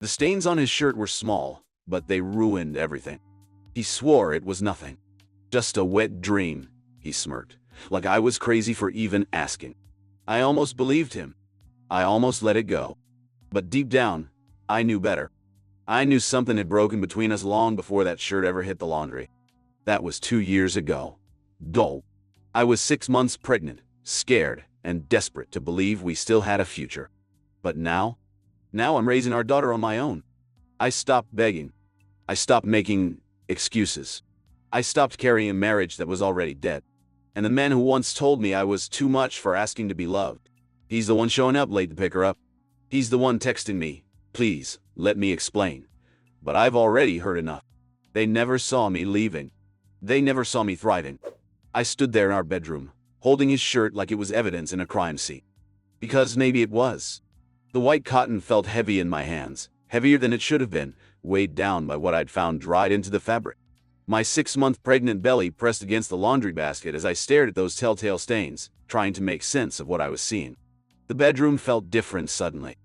The stains on his shirt were small, but they ruined everything. He swore it was nothing. Just a wet dream, he smirked, like I was crazy for even asking. I almost believed him. I almost let it go. But deep down, I knew better. I knew something had broken between us long before that shirt ever hit the laundry. That was 2 years ago. Dull. I was 6 months pregnant, scared, and desperate to believe we still had a future. But now I'm raising our daughter on my own. I stopped begging. I stopped making excuses. I stopped carrying a marriage that was already dead. And the man who once told me I was too much for asking to be loved, he's the one showing up late to pick her up. He's the one texting me, "Please, let me explain." But I've already heard enough. They never saw me leaving. They never saw me thriving. I stood there in our bedroom, holding his shirt like it was evidence in a crime scene. Because maybe it was. The white cotton felt heavy in my hands, heavier than it should have been, weighed down by what I'd found dried into the fabric. My 6-month pregnant belly pressed against the laundry basket as I stared at those telltale stains, trying to make sense of what I was seeing. The bedroom felt different suddenly.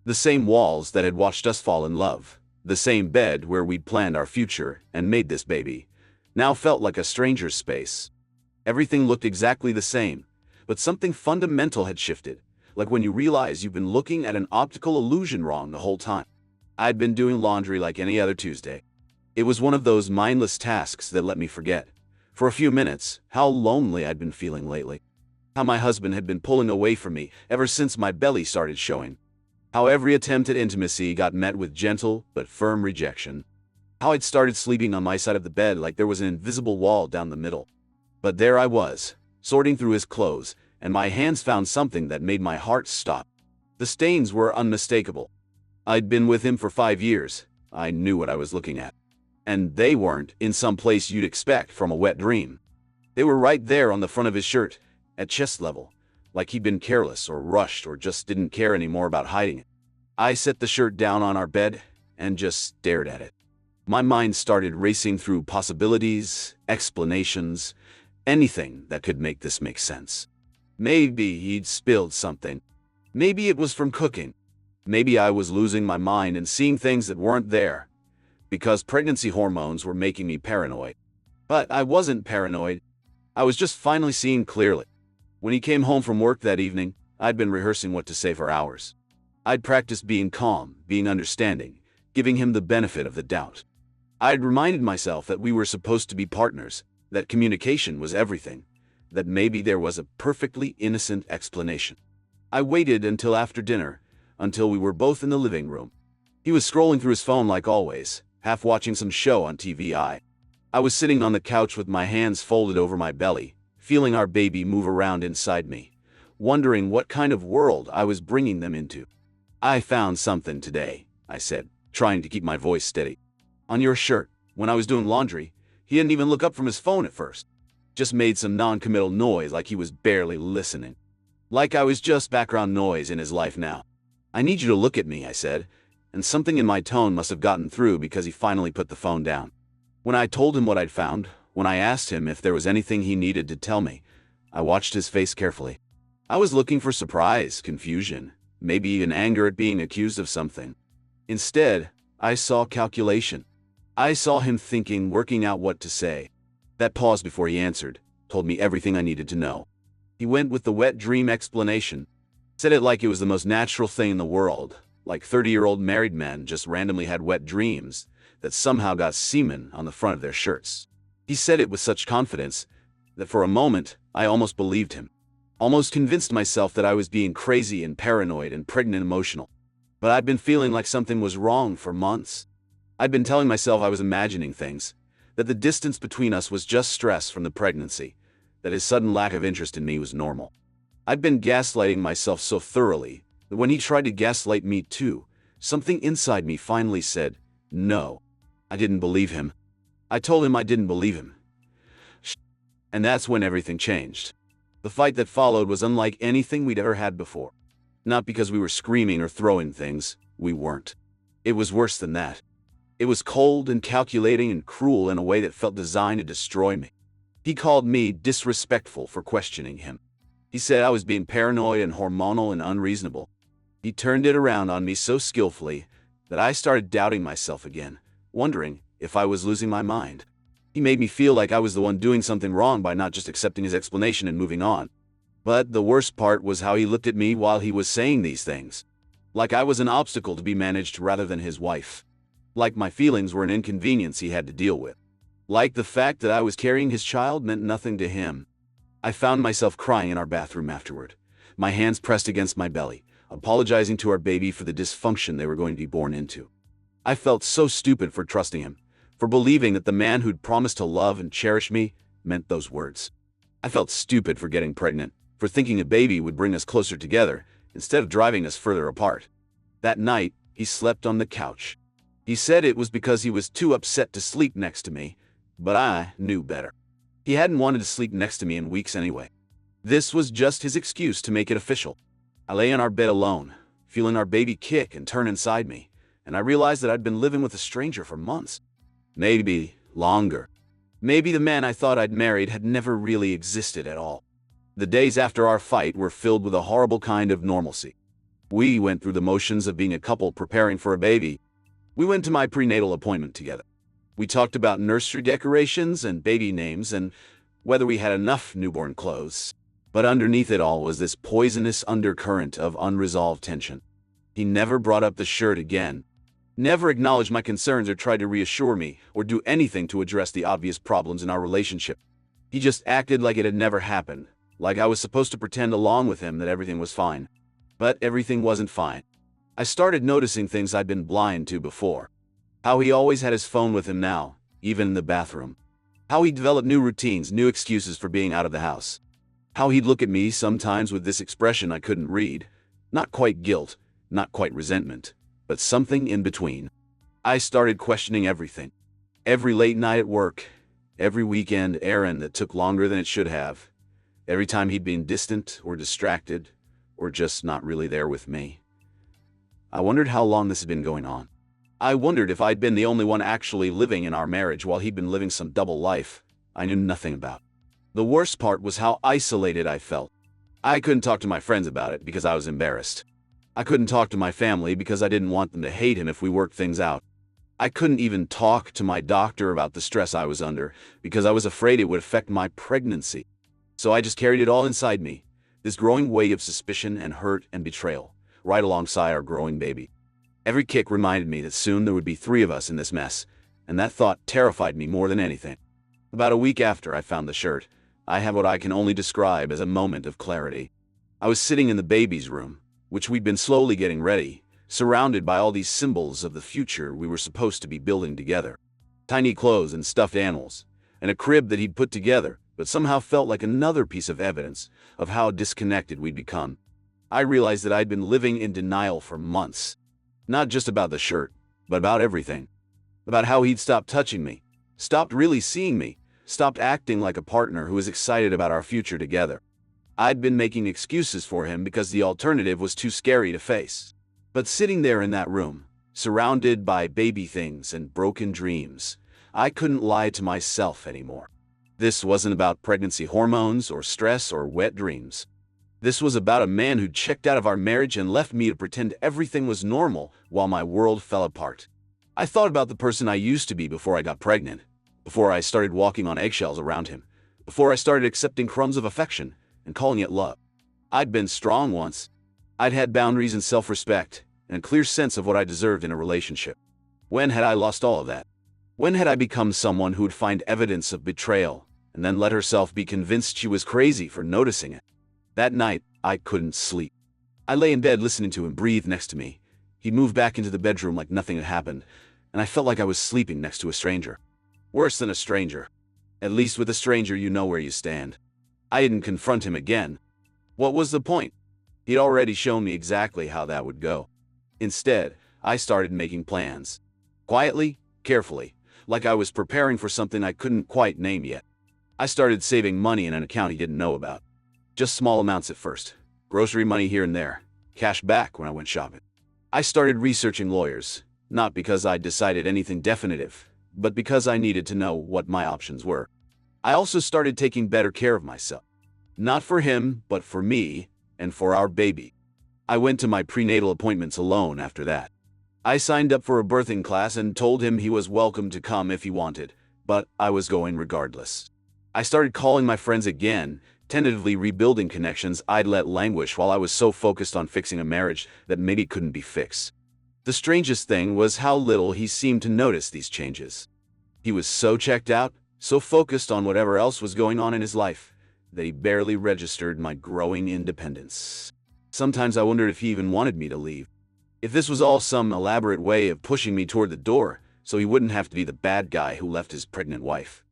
The same walls that had watched us fall in love, the same bed where we'd planned our future and made this baby, now felt like a stranger's space. Everything looked exactly the same, but something fundamental had shifted, like when you realize you've been looking at an optical illusion wrong the whole time. I'd been doing laundry like any other Tuesday. It was one of those mindless tasks that let me forget, for a few minutes, how lonely I'd been feeling lately. How my husband had been pulling away from me ever since my belly started showing. How every attempt at intimacy got met with gentle but firm rejection. How I'd started sleeping on my side of the bed like there was an invisible wall down the middle. But there I was, sorting through his clothes, and my hands found something that made my heart stop. The stains were unmistakable. I'd been with him for 5 years. I knew what I was looking at. And they weren't in some place you'd expect from a wet dream. They were right there on the front of his shirt, at chest level, like he'd been careless or rushed or just didn't care anymore about hiding it. I set the shirt down on our bed and just stared at it. My mind started racing through possibilities, explanations, anything that could make this make sense. Maybe he'd spilled something. Maybe it was from cooking. Maybe I was losing my mind and seeing things that weren't there, because pregnancy hormones were making me paranoid. But I wasn't paranoid. I was just finally seeing clearly. When he came home from work that evening, I'd been rehearsing what to say for hours. I'd practiced being calm, being understanding, giving him the benefit of the doubt. I'd reminded myself that we were supposed to be partners, that communication was everything, that maybe there was a perfectly innocent explanation. I waited until after dinner, until we were both in the living room. He was scrolling through his phone like always, half watching some show on TV. I was sitting on the couch with my hands folded over my belly, feeling our baby move around inside me, wondering what kind of world I was bringing them into. "I found something today," I said, trying to keep my voice steady. "On your shirt." When I was doing laundry, he didn't even look up from his phone at first. Just made some non-committal noise like he was barely listening. Like I was just background noise in his life now. "I need you to look at me," I said, and something in my tone must have gotten through because he finally put the phone down. When I told him what I'd found, when I asked him if there was anything he needed to tell me, I watched his face carefully. I was looking for surprise, confusion, maybe even anger at being accused of something. Instead, I saw calculation. I saw him thinking, working out what to say. That pause before he answered told me everything I needed to know. He went with the wet dream explanation, said it like it was the most natural thing in the world, like 30-year-old married men just randomly had wet dreams that somehow got semen on the front of their shirts. He said it with such confidence that for a moment I almost believed him, almost convinced myself that I was being crazy and paranoid and pregnant emotional. But I'd been feeling like something was wrong for months. I'd been telling myself I was imagining things, that the distance between us was just stress from the pregnancy, that his sudden lack of interest in me was normal. I'd been gaslighting myself so thoroughly that when he tried to gaslight me too, something inside me finally said, no. I didn't believe him. I told him I didn't believe him. And that's when everything changed. The fight that followed was unlike anything we'd ever had before. Not because we were screaming or throwing things, we weren't. It was worse than that. It was cold and calculating and cruel in a way that felt designed to destroy me. He called me disrespectful for questioning him. He said I was being paranoid and hormonal and unreasonable. He turned it around on me so skillfully that I started doubting myself again, wondering if I was losing my mind. He made me feel like I was the one doing something wrong by not just accepting his explanation and moving on. But the worst part was how he looked at me while he was saying these things. Like I was an obstacle to be managed rather than his wife. Like my feelings were an inconvenience he had to deal with. Like the fact that I was carrying his child meant nothing to him. I found myself crying in our bathroom afterward, my hands pressed against my belly, apologizing to our baby for the dysfunction they were going to be born into. I felt so stupid for trusting him, for believing that the man who'd promised to love and cherish me meant those words. I felt stupid for getting pregnant, for thinking a baby would bring us closer together instead of driving us further apart. That night, he slept on the couch. He said it was because he was too upset to sleep next to me, but I knew better. He hadn't wanted to sleep next to me in weeks anyway. This was just his excuse to make it official. I lay in our bed alone, feeling our baby kick and turn inside me, and I realized that I'd been living with a stranger for months. Maybe longer. Maybe the man I thought I'd married had never really existed at all. The days after our fight were filled with a horrible kind of normalcy. We went through the motions of being a couple preparing for a baby. We went to my prenatal appointment together. We talked about nursery decorations and baby names and whether we had enough newborn clothes. But underneath it all was this poisonous undercurrent of unresolved tension. He never brought up the shirt again. Never acknowledged my concerns or tried to reassure me or do anything to address the obvious problems in our relationship. He just acted like it had never happened, like I was supposed to pretend along with him that everything was fine. But everything wasn't fine. I started noticing things I'd been blind to before. How he always had his phone with him now, even in the bathroom. How he developed new routines, new excuses for being out of the house. How he'd look at me sometimes with this expression I couldn't read. Not quite guilt, not quite resentment, but something in between. I started questioning everything. Every late night at work, every weekend errand that took longer than it should have, every time he'd been distant or distracted, or just not really there with me. I wondered how long this had been going on. I wondered if I'd been the only one actually living in our marriage while he'd been living some double life I knew nothing about. The worst part was how isolated I felt. I couldn't talk to my friends about it because I was embarrassed. I couldn't talk to my family because I didn't want them to hate him if we worked things out. I couldn't even talk to my doctor about the stress I was under because I was afraid it would affect my pregnancy. So I just carried it all inside me, this growing weight of suspicion and hurt and betrayal, right alongside our growing baby. Every kick reminded me that soon there would be 3 of us in this mess, and that thought terrified me more than anything. About a week after I found the shirt, I had what I can only describe as a moment of clarity. I was sitting in the baby's room, which we'd been slowly getting ready, surrounded by all these symbols of the future we were supposed to be building together. Tiny clothes and stuffed animals, and a crib that he'd put together, but somehow felt like another piece of evidence of how disconnected we'd become. I realized that I'd been living in denial for months. Not just about the shirt, but about everything. About how he'd stopped touching me, stopped really seeing me, stopped acting like a partner who was excited about our future together. I'd been making excuses for him because the alternative was too scary to face. But sitting there in that room, surrounded by baby things and broken dreams, I couldn't lie to myself anymore. This wasn't about pregnancy hormones or stress or wet dreams. This was about a man who'd checked out of our marriage and left me to pretend everything was normal while my world fell apart. I thought about the person I used to be before I got pregnant, before I started walking on eggshells around him, before I started accepting crumbs of affection and calling it love. I'd been strong once. I'd had boundaries and self-respect and a clear sense of what I deserved in a relationship. When had I lost all of that? When had I become someone who would find evidence of betrayal and then let herself be convinced she was crazy for noticing it? That night, I couldn't sleep. I lay in bed listening to him breathe next to me. He'd moved back into the bedroom like nothing had happened, and I felt like I was sleeping next to a stranger. Worse than a stranger. At least with a stranger you know where you stand. I didn't confront him again. What was the point? He'd already shown me exactly how that would go. Instead, I started making plans. Quietly, carefully, like I was preparing for something I couldn't quite name yet. I started saving money in an account he didn't know about. Just small amounts at first. Grocery money here and there. Cash back when I went shopping. I started researching lawyers, not because I'd decided anything definitive, but because I needed to know what my options were. I also started taking better care of myself. Not for him, but for me, and for our baby. I went to my prenatal appointments alone after that. I signed up for a birthing class and told him he was welcome to come if he wanted, but I was going regardless. I started calling my friends again, tentatively rebuilding connections I'd let languish while I was so focused on fixing a marriage that maybe couldn't be fixed. The strangest thing was how little he seemed to notice these changes. He was so checked out, so focused on whatever else was going on in his life, that he barely registered my growing independence. Sometimes I wondered if he even wanted me to leave. If this was all some elaborate way of pushing me toward the door, so he wouldn't have to be the bad guy who left his pregnant wife.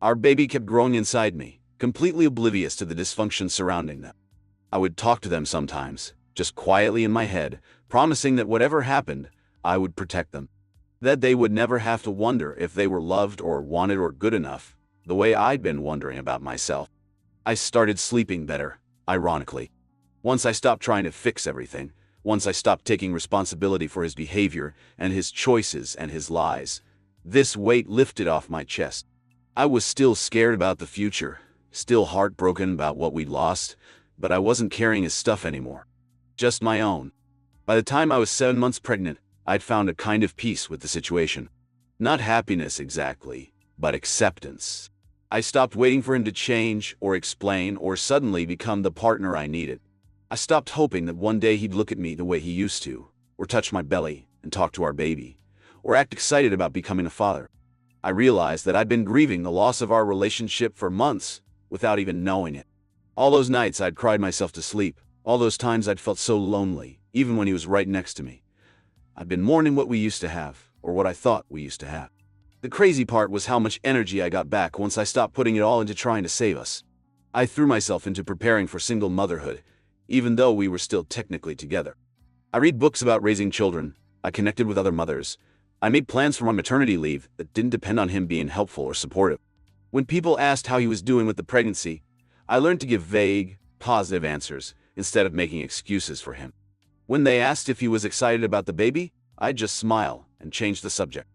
Our baby kept growing inside me, completely oblivious to the dysfunction surrounding them. I would talk to them sometimes, just quietly in my head, promising that whatever happened, I would protect them. That they would never have to wonder if they were loved or wanted or good enough, the way I'd been wondering about myself. I started sleeping better, ironically. Once I stopped trying to fix everything, once I stopped taking responsibility for his behavior and his choices and his lies, this weight lifted off my chest. I was still scared about the future, still heartbroken about what we'd lost, but I wasn't carrying his stuff anymore. Just my own. By the time I was 7 months pregnant, I'd found a kind of peace with the situation. Not happiness exactly, but acceptance. I stopped waiting for him to change or explain or suddenly become the partner I needed. I stopped hoping that one day he'd look at me the way he used to, or touch my belly and talk to our baby, or act excited about becoming a father. I realized that I'd been grieving the loss of our relationship for months without even knowing it. All those nights I'd cried myself to sleep, all those times I'd felt so lonely, even when he was right next to me. I'd been mourning what we used to have, or what I thought we used to have. The crazy part was how much energy I got back once I stopped putting it all into trying to save us. I threw myself into preparing for single motherhood, even though we were still technically together. I read books about raising children, I connected with other mothers, I made plans for my maternity leave that didn't depend on him being helpful or supportive. When people asked how he was doing with the pregnancy, I learned to give vague, positive answers instead of making excuses for him. When they asked if he was excited about the baby, I'd just smile and change the subject.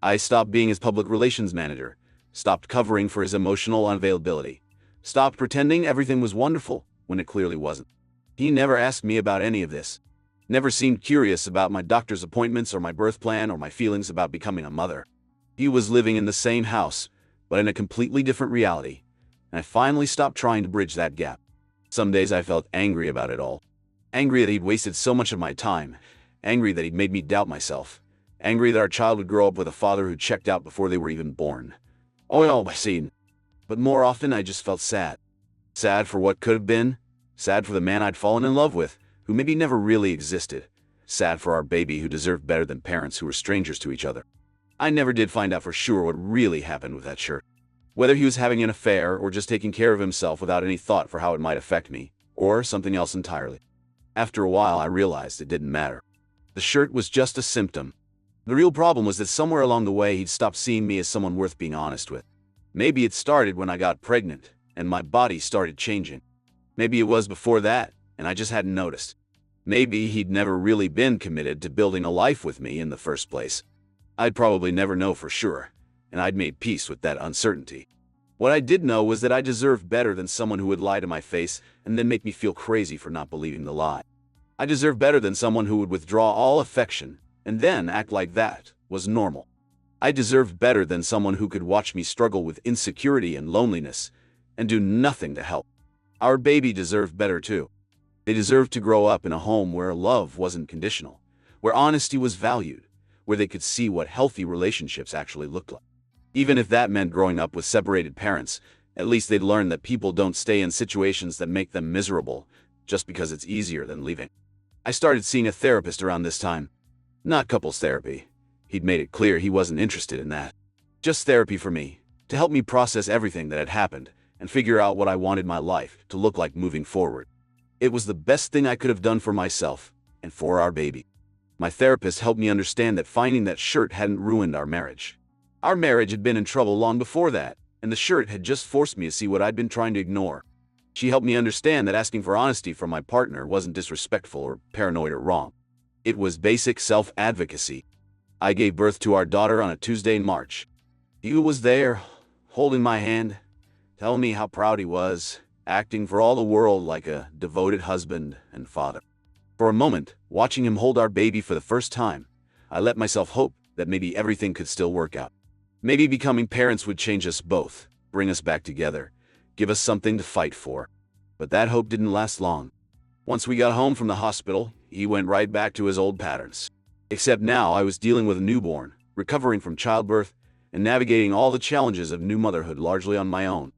I stopped being his public relations manager, stopped covering for his emotional unavailability, stopped pretending everything was wonderful when it clearly wasn't. He never asked me about any of this. Never seemed curious about my doctor's appointments or my birth plan or my feelings about becoming a mother. He was living in the same house, but in a completely different reality, and I finally stopped trying to bridge that gap. Some days I felt angry about it all. Angry that he'd wasted so much of my time, angry that he'd made me doubt myself, angry that our child would grow up with a father who checked out before they were even born. Oh, I see. But more often I just felt sad. Sad for what could have been, sad for the man I'd fallen in love with, who maybe never really existed. Sad for our baby who deserved better than parents who were strangers to each other. I never did find out for sure what really happened with that shirt. Whether he was having an affair or just taking care of himself without any thought for how it might affect me, or something else entirely. After a while I realized it didn't matter. The shirt was just a symptom. The real problem was that somewhere along the way he'd stopped seeing me as someone worth being honest with. Maybe it started when I got pregnant, and my body started changing. Maybe it was before that, and I just hadn't noticed. Maybe he'd never really been committed to building a life with me in the first place. I'd probably never know for sure, and I'd made peace with that uncertainty. What I did know was that I deserved better than someone who would lie to my face and then make me feel crazy for not believing the lie. I deserved better than someone who would withdraw all affection and then act like that was normal. I deserved better than someone who could watch me struggle with insecurity and loneliness and do nothing to help. Our baby deserved better too. They deserved to grow up in a home where love wasn't conditional, where honesty was valued, where they could see what healthy relationships actually looked like. Even if that meant growing up with separated parents, at least they'd learn that people don't stay in situations that make them miserable just because it's easier than leaving. I started seeing a therapist around this time. Not couples therapy. He'd made it clear he wasn't interested in that. Just therapy for me, to help me process everything that had happened and figure out what I wanted my life to look like moving forward. It was the best thing I could have done for myself and for our baby. My therapist helped me understand that finding that shirt hadn't ruined our marriage. Our marriage had been in trouble long before that, and the shirt had just forced me to see what I'd been trying to ignore. She helped me understand that asking for honesty from my partner wasn't disrespectful or paranoid or wrong. It was basic self-advocacy. I gave birth to our daughter on a Tuesday in March. He was there, holding my hand, telling me how proud he was, acting for all the world like a devoted husband and father. For a moment, watching him hold our baby for the first time, I let myself hope that maybe everything could still work out. Maybe becoming parents would change us both, bring us back together, give us something to fight for. But that hope didn't last long. Once we got home from the hospital, he went right back to his old patterns. Except now I was dealing with a newborn, recovering from childbirth, and navigating all the challenges of new motherhood largely on my own.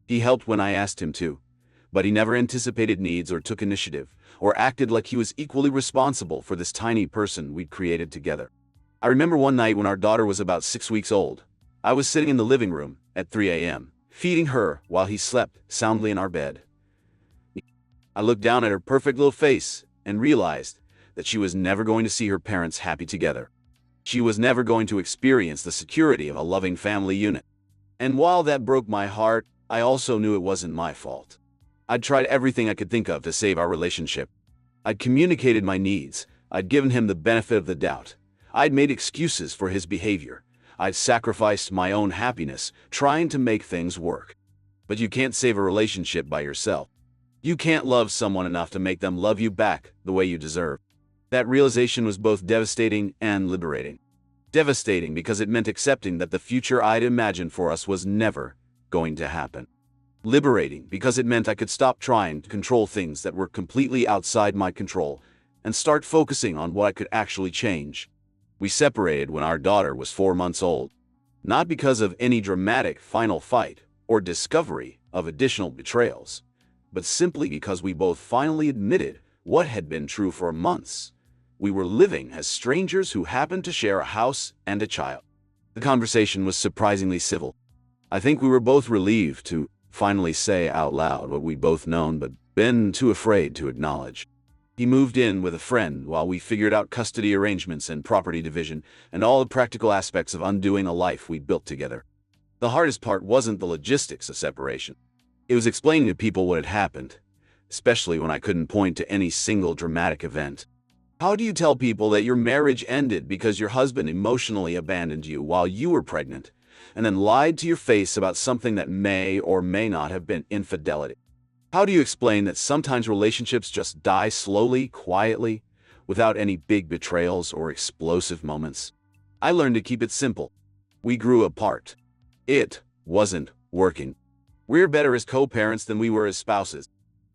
He helped when I asked him to, but he never anticipated needs or took initiative, or acted like he was equally responsible for this tiny person we'd created together. I remember one night when our daughter was about 6 weeks old. I was sitting in the living room at 3 a.m., feeding her while he slept soundly in our bed. I looked down at her perfect little face and realized that she was never going to see her parents happy together. She was never going to experience the security of a loving family unit. And while that broke my heart, I also knew it wasn't my fault. I'd tried everything I could think of to save our relationship. I'd communicated my needs. I'd given him the benefit of the doubt. I'd made excuses for his behavior. I'd sacrificed my own happiness, trying to make things work. But you can't save a relationship by yourself. You can't love someone enough to make them love you back the way you deserve. That realization was both devastating and liberating. Devastating because it meant accepting that the future I'd imagined for us was never going to happen. Liberating because it meant I could stop trying to control things that were completely outside my control and start focusing on what I could actually change. We separated when our daughter was 4 months old, not because of any dramatic final fight or discovery of additional betrayals, but simply because we both finally admitted what had been true for months. We were living as strangers who happened to share a house and a child. The conversation was surprisingly civil. I think we were both relieved to finally say out loud what we'd both known but been too afraid to acknowledge. He moved in with a friend while we figured out custody arrangements and property division and all the practical aspects of undoing a life we'd built together. The hardest part wasn't the logistics of separation. It was explaining to people what had happened, especially when I couldn't point to any single dramatic event. How do you tell people that your marriage ended because your husband emotionally abandoned you while you were pregnant, and then lied to your face about something that may or may not have been infidelity? How do you explain that sometimes relationships just die slowly, quietly, without any big betrayals or explosive moments? I learned to keep it simple. We grew apart. It wasn't working. We're better as co-parents than we were as spouses.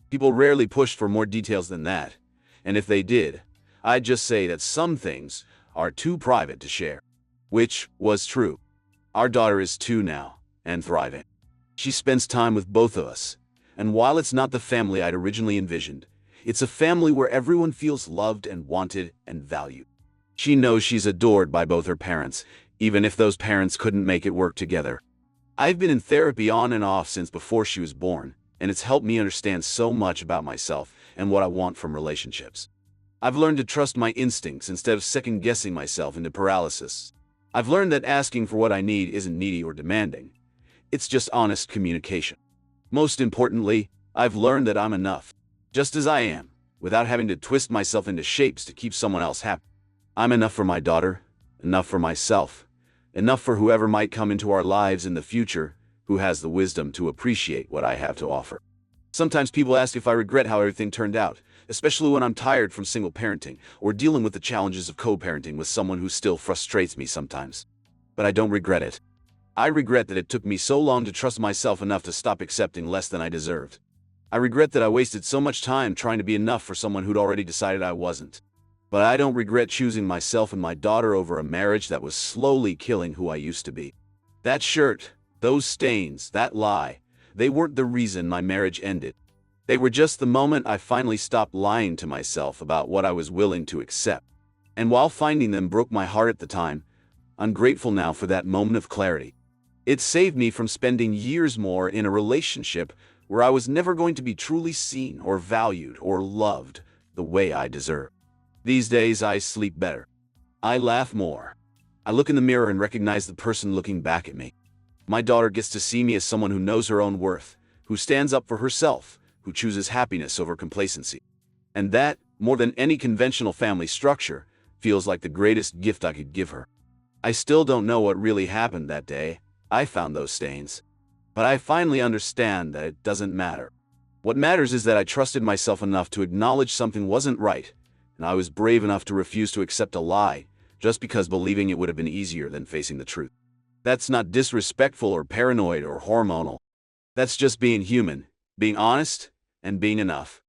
People rarely pushed for more details than that, and if they did, I'd just say that some things are too private to share. Which was true. Our daughter is 2 now, and thriving. She spends time with both of us, and while it's not the family I'd originally envisioned, it's a family where everyone feels loved and wanted and valued. She knows she's adored by both her parents, even if those parents couldn't make it work together. I've been in therapy on and off since before she was born, and it's helped me understand so much about myself and what I want from relationships. I've learned to trust my instincts instead of second-guessing myself into paralysis. I've learned that asking for what I need isn't needy or demanding. It's just honest communication. Most importantly, I've learned that I'm enough, just as I am, without having to twist myself into shapes to keep someone else happy. I'm enough for my daughter, enough for myself, enough for whoever might come into our lives in the future who has the wisdom to appreciate what I have to offer. Sometimes people ask if I regret how everything turned out, especially when I'm tired from single parenting or dealing with the challenges of co-parenting with someone who still frustrates me sometimes. But I don't regret it. I regret that it took me so long to trust myself enough to stop accepting less than I deserved. I regret that I wasted so much time trying to be enough for someone who'd already decided I wasn't. But I don't regret choosing myself and my daughter over a marriage that was slowly killing who I used to be. That shirt, those stains, that lie, they weren't the reason my marriage ended. They were just the moment I finally stopped lying to myself about what I was willing to accept. And while finding them broke my heart at the time, I'm grateful now for that moment of clarity. It saved me from spending years more in a relationship where I was never going to be truly seen or valued or loved the way I deserve. These days I sleep better. I laugh more. I look in the mirror and recognize the person looking back at me. My daughter gets to see me as someone who knows her own worth, who stands up for herself, who chooses happiness over complacency. And that, more than any conventional family structure, feels like the greatest gift I could give her. I still don't know what really happened that day I found those stains. But I finally understand that it doesn't matter. What matters is that I trusted myself enough to acknowledge something wasn't right, and I was brave enough to refuse to accept a lie just because believing it would have been easier than facing the truth. That's not disrespectful or paranoid or hormonal. That's just being human, being honest, and being enough.